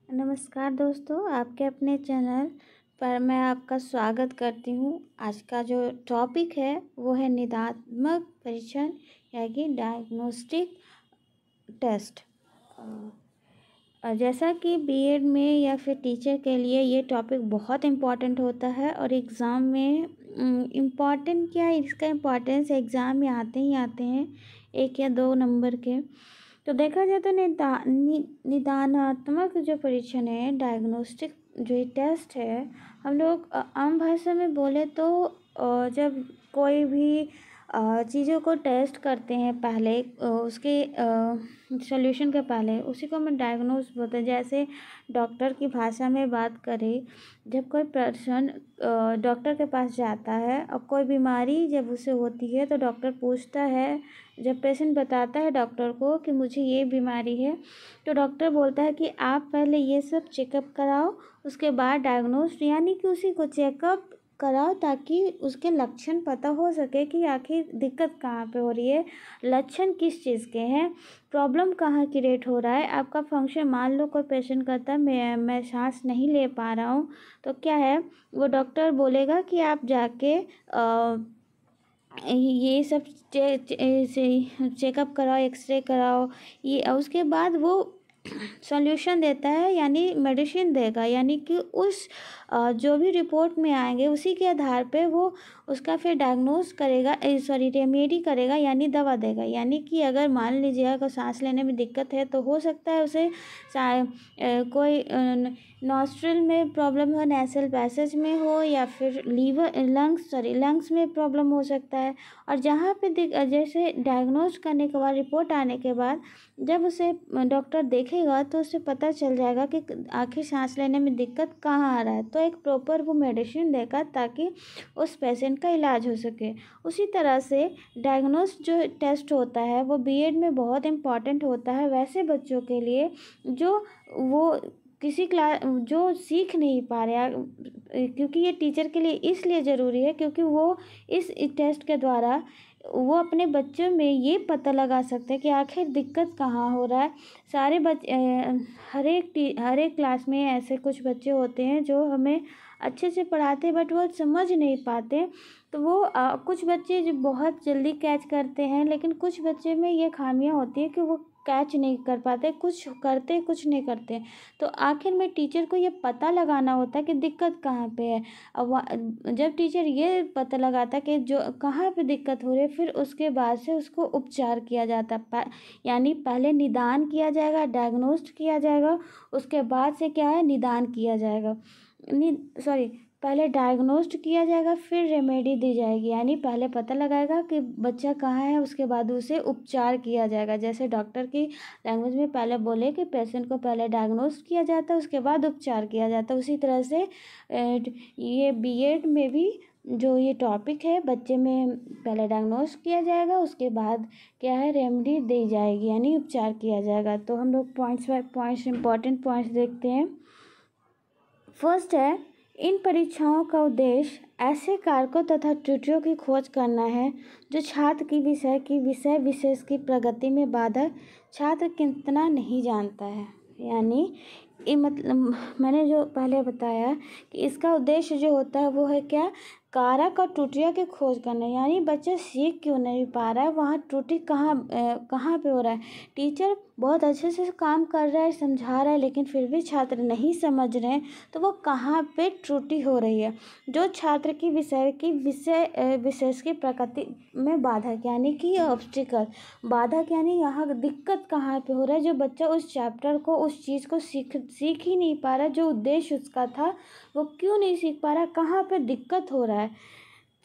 नमस्कार दोस्तों, आपके अपने चैनल पर मैं आपका स्वागत करती हूँ। आज का जो टॉपिक है वो है निदात्मक परीक्षण या कि डायग्नोस्टिक टेस्ट। जैसा कि बीएड में या फिर टीचर के लिए ये टॉपिक बहुत इम्पॉर्टेंट होता है और एग्ज़ाम में इम्पॉर्टेंट क्या है, इसका इम्पॉर्टेंस एग्ज़ाम में आते ही आते हैं 1 या 2 नंबर के। तो देखा जाए तो निदानात्मक जो परीक्षण है, डायग्नोस्टिक जो ये टेस्ट है, हम लोग आम भाषा में बोले तो जब कोई भी चीज़ों को टेस्ट करते हैं पहले उसके सॉल्यूशन के पहले, उसी को हम डायग्नोस बोलते हैं। जैसे डॉक्टर की भाषा में बात करें, जब कोई पर्सन डॉक्टर के पास जाता है और कोई बीमारी जब उसे होती है तो डॉक्टर पूछता है, जब पेशेंट बताता है डॉक्टर को कि मुझे ये बीमारी है, तो डॉक्टर बोलता है कि आप पहले ये सब चेकअप कराओ, उसके बाद डायग्नोस यानी कि उसी को चेकअप कराओ ताकि उसके लक्षण पता हो सके कि आखिर दिक्कत कहाँ पे हो रही है, लक्षण किस चीज़ के हैं, प्रॉब्लम कहाँ क्रिएट हो रहा है। आपका फंक्शन, मान लो कोई पेशेंट कहता है मैं सांस नहीं ले पा रहा हूँ, तो क्या है वो डॉक्टर बोलेगा कि आप जाके ये सब चेकअप कराओ, एक्सरे कराओ, ये उसके बाद वो सॉल्यूशन देता है यानी मेडिसिन देगा, यानी कि उस जो भी रिपोर्ट में आएंगे उसी के आधार पे वो उसका फिर डायग्नोस करेगा, रेमेडी करेगा यानी दवा देगा। यानी कि अगर मान लीजिए अगर सांस लेने में दिक्कत है तो हो सकता है उसे कोई नॉस्ट्रल में प्रॉब्लम हो, नेसल पैसेज में हो, या फिर लंग्स में प्रॉब्लम हो सकता है। और जहाँ पे जैसे डायग्नोज करने के बाद, रिपोर्ट आने के बाद जब उसे डॉक्टर देखेगा तो उसे पता चल जाएगा कि आखिर सांस लेने में दिक्कत कहाँ आ रहा है, तो एक प्रॉपर वो मेडिसिन देगा ताकि उस पेशेंट का इलाज हो सके। उसी तरह से डायग्नोस जो टेस्ट होता है वो बीएड में बहुत इम्पॉर्टेंट होता है वैसे बच्चों के लिए जो वो किसी क्लास जो सीख नहीं पा रहे, क्योंकि ये टीचर के लिए इसलिए ज़रूरी है क्योंकि वो इस टेस्ट के द्वारा वो अपने बच्चों में ये पता लगा सकते हैं कि आखिर दिक्कत कहाँ हो रहा है। सारे बच्चे हर एक क्लास में ऐसे कुछ बच्चे होते हैं जो हमें अच्छे से पढ़ाते बट वो समझ नहीं पाते, तो वो कुछ बच्चे जो बहुत जल्दी कैच करते हैं, लेकिन कुछ बच्चे में ये खामियां होती है कि वो कैच नहीं कर पाते, कुछ करते कुछ नहीं करते। तो आखिर में टीचर को ये पता लगाना होता है कि दिक्कत कहाँ पे है। अब जब टीचर ये पता लगाता है कि जो कहाँ पे दिक्कत हो रही है, फिर उसके बाद से उसको उपचार किया जाता है। यानी पहले निदान किया जाएगा, डायग्नोस्ट किया जाएगा, उसके बाद से क्या है, निदान किया जाएगा। पहले डायग्नोस्ट किया जाएगा फिर रेमेडी दी जाएगी, यानी पहले पता लगाएगा कि बच्चा कहाँ है, उसके बाद उसे उपचार किया जाएगा। जैसे डॉक्टर की लैंग्वेज में पहले बोले कि पेशेंट को पहले डायग्नोस्ट किया जाता है उसके बाद उपचार किया जाता है, उसी तरह से ये बीएड में भी जो ये टॉपिक है बच्चे में पहले डायग्नोस किया जाएगा, उसके बाद क्या है, रेमेडी दी जाएगी यानी उपचार किया जाएगा। तो हम लोग points by points important points देखते हैं। फर्स्ट है, इन परीक्षाओं का उद्देश्य ऐसे कारकों तथा त्रुटियों की खोज करना है जो छात्र की विषय विशेष की प्रगति में बाधक छात्र कितना नहीं जानता है। यानी ये मतलब मैंने जो पहले बताया कि इसका उद्देश्य जो होता है वो है क्या, कारक और त्रुटियों की खोज करना, यानी बच्चा सीख क्यों नहीं पा रहा है, वहाँ त्रुटि कहाँ पे हो रहा है। टीचर बहुत अच्छे से काम कर रहा है, समझा रहा है, लेकिन फिर भी छात्र नहीं समझ रहे हैं, तो वो कहाँ पे त्रुटि हो रही है। जो छात्र की विषय विशेष की प्रकृति में बाधक यानी कि ऑब्स्टिकल, बाधक यानी यहाँ दिक्कत कहाँ पे हो रहा है, जो बच्चा उस चैप्टर को, उस चीज़ को सीख ही नहीं पा रहा, जो उद्देश्य उसका था वो क्यों नहीं सीख पा रहा, कहाँ पे दिक्कत हो रहा है,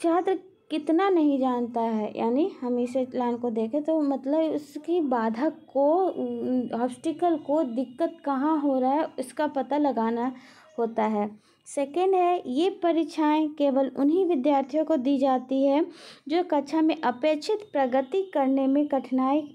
छात्र कितना नहीं जानता है। यानी हम इस लाइन को देखें तो मतलब उसकी बाधक को, ऑब्स्टिकल को, दिक्कत कहाँ हो रहा है इसका पता लगाना होता है। सेकेंड है, ये परीक्षाएं केवल उन्हीं विद्यार्थियों को दी जाती है जो कक्षा में अपेक्षित प्रगति करने में कठिनाई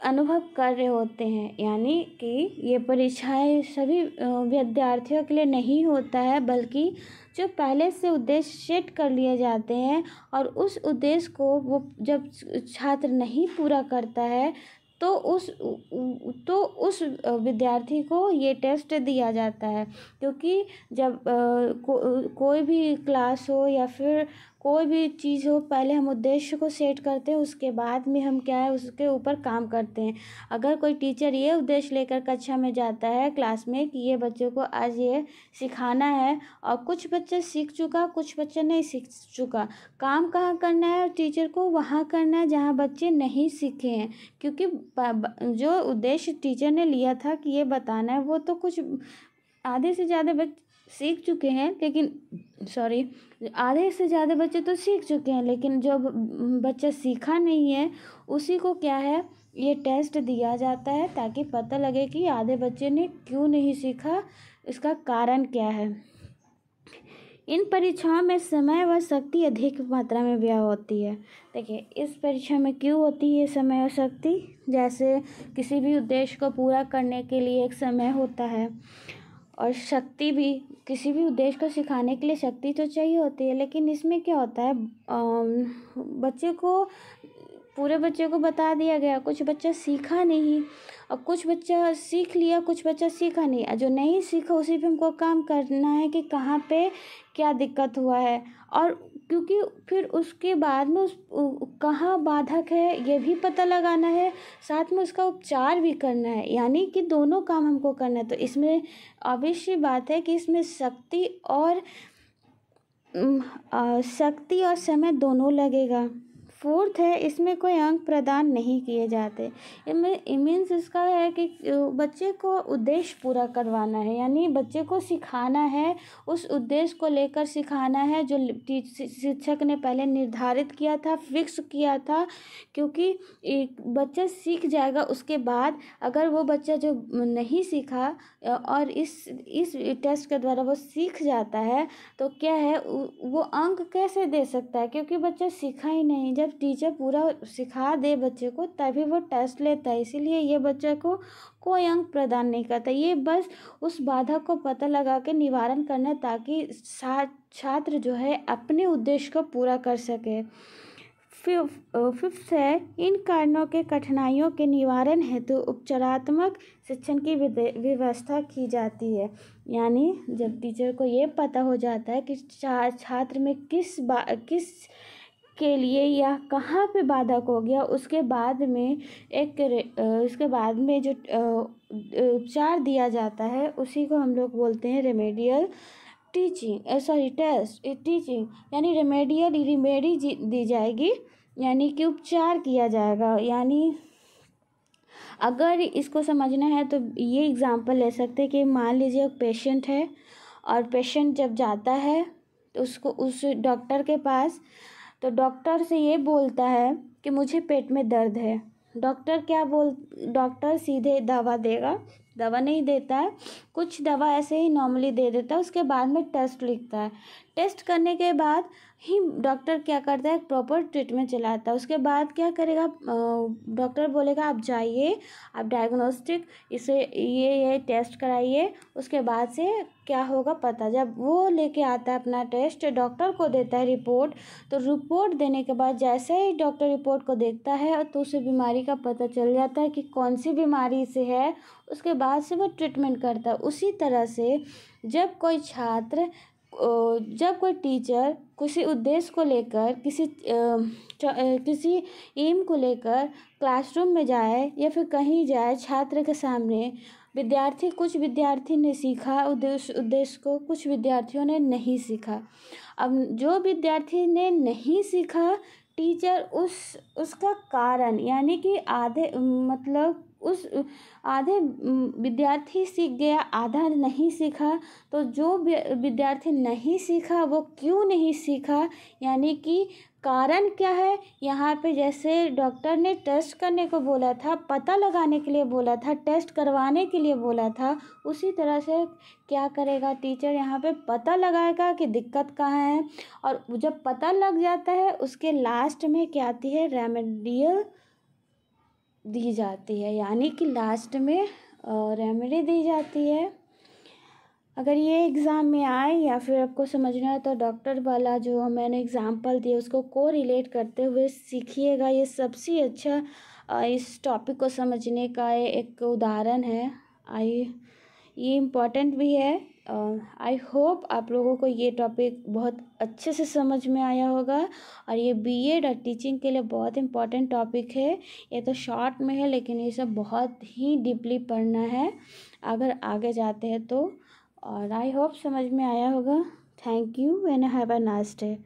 अनुभव कर रहे होते हैं। यानी कि ये परीक्षाएं सभी विद्यार्थियों के लिए नहीं होता है, बल्कि जो पहले से उद्देश्य सेट कर लिए जाते हैं और उस उद्देश्य को वो जब छात्र नहीं पूरा करता है तो उस विद्यार्थी को ये टेस्ट दिया जाता है। क्योंकि जब कोई भी क्लास हो या फिर कोई भी चीज़ हो, पहले हम उद्देश्य को सेट करते हैं, उसके बाद में हम क्या है उसके ऊपर काम करते हैं। अगर कोई टीचर ये उद्देश्य लेकर कक्षा में जाता है, क्लास में, कि ये बच्चों को आज ये सिखाना है, और कुछ बच्चा सीख चुका, कुछ बच्चा नहीं सीख चुका, काम कहाँ करना है, टीचर को वहाँ करना है जहाँ बच्चे नहीं सीखे हैं। क्योंकि जो उद्देश्य टीचर ने लिया था कि ये बताना है, वो तो कुछ आधे से ज़्यादा बच्चे सीख चुके हैं, लेकिन आधे से ज़्यादा बच्चे तो सीख चुके हैं, लेकिन जो बच्चा सीखा नहीं है उसी को क्या है ये टेस्ट दिया जाता है, ताकि पता लगे कि आधे बच्चे ने क्यों नहीं सीखा, इसका कारण क्या है। इन परीक्षाओं में समय व शक्ति अधिक मात्रा में व्यय होती है। देखिए, इस परीक्षा में क्यों होती है समय और शक्ति? जैसे किसी भी उद्देश्य को पूरा करने के लिए एक समय होता है, और शक्ति भी, किसी भी उद्देश्य को सिखाने के लिए शक्ति तो चाहिए होती है। लेकिन इसमें क्या होता है, पूरे बच्चे को बता दिया गया, कुछ बच्चा सीखा नहीं, और कुछ बच्चा सीख लिया, कुछ बच्चा सीखा नहीं, और जो नहीं सीखा उसी पे हमको काम करना है कि कहाँ पे क्या दिक्कत हुआ है, और क्योंकि फिर उसके बाद में कहाँ बाधक है ये भी पता लगाना है, साथ में उसका उपचार भी करना है, यानी कि दोनों काम हमको करना है। तो इसमें अवश्य बात है कि इसमें शक्ति और समय दोनों लगेगा। फोर्थ है, इसमें कोई अंक प्रदान नहीं किए जाते। मीन्स इसका है कि बच्चे को उद्देश्य पूरा करवाना है, यानी बच्चे को सिखाना है, उस उद्देश्य को लेकर सिखाना है जो शिक्षक ने पहले निर्धारित किया था, फिक्स किया था। क्योंकि एक बच्चा सीख जाएगा, उसके बाद अगर वो बच्चा जो नहीं सीखा और इस टेस्ट के द्वारा वो सीख जाता है, तो क्या है वो अंक कैसे दे सकता है? क्योंकि बच्चा सीखा ही नहीं। जब टीचर पूरा सिखा दे बच्चे को तभी वो टेस्ट लेता है, इसीलिए ये बच्चे को कोई अंक प्रदान नहीं करता। ये बस उस बाधा को पता लगा के निवारण करना, ताकि छात्र जो है अपने उद्देश्य को पूरा कर सके। फिफ्थ है, इन कारणों के कठिनाइयों के निवारण हेतु उपचारात्मक शिक्षण की व्यवस्था की जाती है। यानी जब टीचर को ये पता हो जाता है कि छात्र में किस के लिए या कहाँ पे बाधक हो गया, उसके बाद में जो उपचार दिया जाता है उसी को हम लोग बोलते हैं रेमेडियल टीचिंग। यानी रेमेडी दी जाएगी, यानी कि उपचार किया जाएगा। यानी अगर इसको समझना है तो ये एग्जांपल ले सकते हैं कि मान लीजिए एक पेशेंट है, और पेशेंट जब जाता है तो उस डॉक्टर के पास, तो डॉक्टर से ये बोलता है कि मुझे पेट में दर्द है। डॉक्टर सीधे दवा देगा? दवा नहीं देता है, कुछ दवा ऐसे ही नॉर्मली दे देता है, उसके बाद में टेस्ट लिखता है। टेस्ट करने के बाद ही डॉक्टर क्या करता है, प्रॉपर ट्रीटमेंट चलाता है। उसके बाद क्या करेगा, डॉक्टर बोलेगा आप जाइए, आप डायग्नोस्टिक ये टेस्ट कराइए। उसके बाद से क्या होगा पता, जब वो लेके आता है अपना टेस्ट, डॉक्टर को देता है रिपोर्ट, तो रिपोर्ट देने के बाद जैसे ही डॉक्टर रिपोर्ट को देखता है तो उसे बीमारी का पता चल जाता है कि कौन सी बीमारी से है, उसके बाद से वो ट्रीटमेंट करता है। उसी तरह से जब कोई टीचर किसी उद्देश्य को लेकर, किसी एम को लेकर क्लासरूम में जाए या फिर कहीं जाए, छात्र के सामने कुछ विद्यार्थी ने सीखा उद्देश्य को, कुछ विद्यार्थियों ने नहीं सीखा। अब जो विद्यार्थी ने नहीं सीखा, टीचर उसका कारण, यानी कि आधे विद्यार्थी सीख गया, आधा नहीं सीखा, तो जो विद्यार्थी नहीं सीखा वो क्यों नहीं सीखा, यानी कि कारण क्या है यहाँ पे। जैसे डॉक्टर ने टेस्ट करने को बोला था, पता लगाने के लिए बोला था, टेस्ट करवाने के लिए बोला था, उसी तरह से क्या करेगा टीचर, यहाँ पे पता लगाएगा कि दिक्कत कहाँ है। और जब पता लग जाता है, उसके लास्ट में क्या आती है, रेमेडियल दी जाती है, यानी कि लास्ट में रेमेडी दी जाती है। अगर ये एग्ज़ाम में आए या फिर आपको समझना है तो डॉक्टर वाला जो मैंने एग्जांपल दिया उसको रिलेट करते हुए सीखिएगा। ये सबसे अच्छा इस टॉपिक को समझने का एक उदाहरण है। ये इम्पोर्टेंट भी है। आई होप आप लोगों को ये टॉपिक बहुत अच्छे से समझ में आया होगा, और ये बीएड और टीचिंग के लिए बहुत इम्पोर्टेंट टॉपिक है। ये तो शॉर्ट में है, लेकिन ये सब बहुत ही डीपली पढ़ना है अगर आगे जाते हैं तो। और आई होप समझ में आया होगा। Thank you and have a nice day.